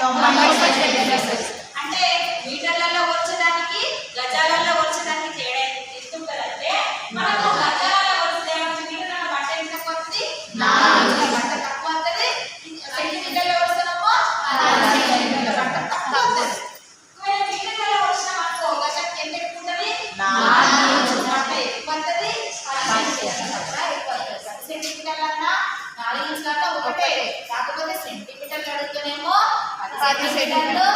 90 centimetres. అంటే మీటర్లలో కొలచడానికి గజాలలో కొలచడానికి తేడా ఎంతుంటదంటే మనకు గజాలలో కొలిస్తే మీటర్ల బట్ట ఎంత కొద్ది 4 బట్ట తక్కువ వస్తుంది. సెంటీమీటర్లో కొలుస్తామో 6 సెంటీమీటర్ల బట్ట తక్కువ వస్తుంది. ఒకవేళ మీటర్లలో కొలిచిన మనకు గజానికి ఎంత ఎక్కువ ఉంటుంది 4 బట్ట ఎక్కువ వస్తుంది. 10 సెంటీమీటర్లన్నా 4 ఇంచులన్నా ఒకటే. కాకపోతే సెంటీమీటర్లు అడుగుతానేమో 10 సెంటీమీటర్లు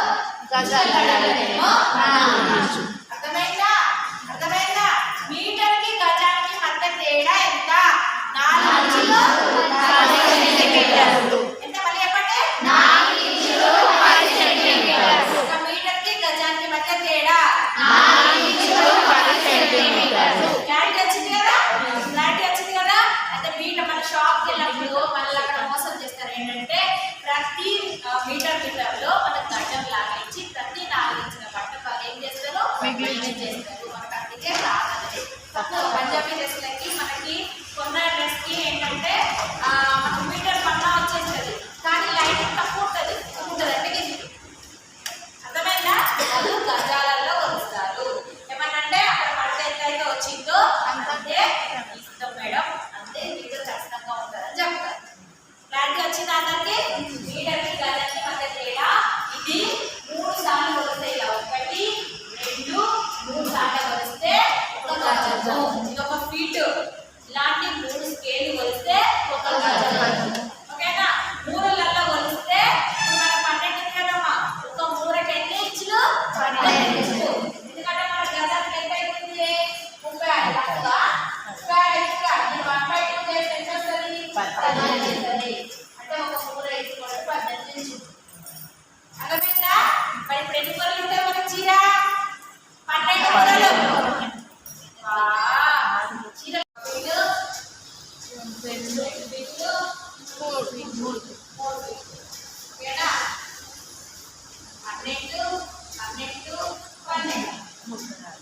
గజాలు అడుగుతానేమో 4 ఇంచులు. అర్థమైందా? మీటర్కి గజానికి మధ్య తేడా ఎంత? 4 ఇంచులు 10 సెంటీమీటర్లు. ఎంత మళ్ళీ చెప్పండి? 4 ఇంచులు 10 సెంటీమీటర్లు. ఒక మీటర్కి గజానికి మధ్య తేడా 4 ఇంచులు 10 సెంటీమీటర్లు. క్లారిటీ వచ్చింది కదా? అయితే మీటర్ మన షాప్కి వెళ్ళినప్పుడు మళ్ళీ అక్కడ మోసం చేస్తారు. ఏంటంటే ప్రతి మీటర్లో మనకు గజం లాగా ఇచ్చి ప్రతి 4 ఇంచుల బట్ట వాళ్ళు ఏం చేస్తారు? మెయింటైన్ చేస్తారు. మనకు అందుకే రాదండి. పంజాబీ డ్రెస్లకి మనకి కొన్న డ్రెస్కి ఏంటంటే మనకు మీటర్ పన్నా వచ్చేస్తుంది, కానీ లైటింగ్ తక్కువ ఉంటుంది అంటే కిందికి. అర్థమైందా? వాళ్ళు గజాలలో కొలుస్తారు. ఏమన్నంటే అక్కడ పడితే ఎంతైతే వచ్చిందో అంతే ఇస్తాం మేడం, అంతే మీటర్ ఖచ్చితంగా ఉంటుందని చెప్తారు. క్లారిటీ వచ్చిందా అందరికి? మీటర్కి గజానికి మధ్య తేడా ఇది 3 సార్లు కొలిస్తే ఇలా 1 2 3 సార్లు కొలిస్తే ఒక గజము. ఇది ఒక ఫీట్. ఇలాంటి 3 స్కేల్ కొలిస్తే ఒక గజము. ఓకేనా? మూరలలో కొలిస్తే ఇప్పుడు మన 12 కదమ్మా, ఒక మూరకి ఎన్ని ఇంచులు? 12 ఇంచులు. ఎందుకంటే మన గజానికి ఎంత అవుతుంది? 35 తక్కువ 35 ఎక్కువ. నేను 1/2 చేస్తే ఎంత వస్తుంది? 18 వస్తుంది. అంటే ఒక మూర వేసుకోవడం 18 ఇంచులు. అర్థమైందా? మరి ఇప్పుడు ఎన్ని కూరలు ఉంటాయి మన చీర? 12 కూరలు. చీర ఓకేనా? 12 12 12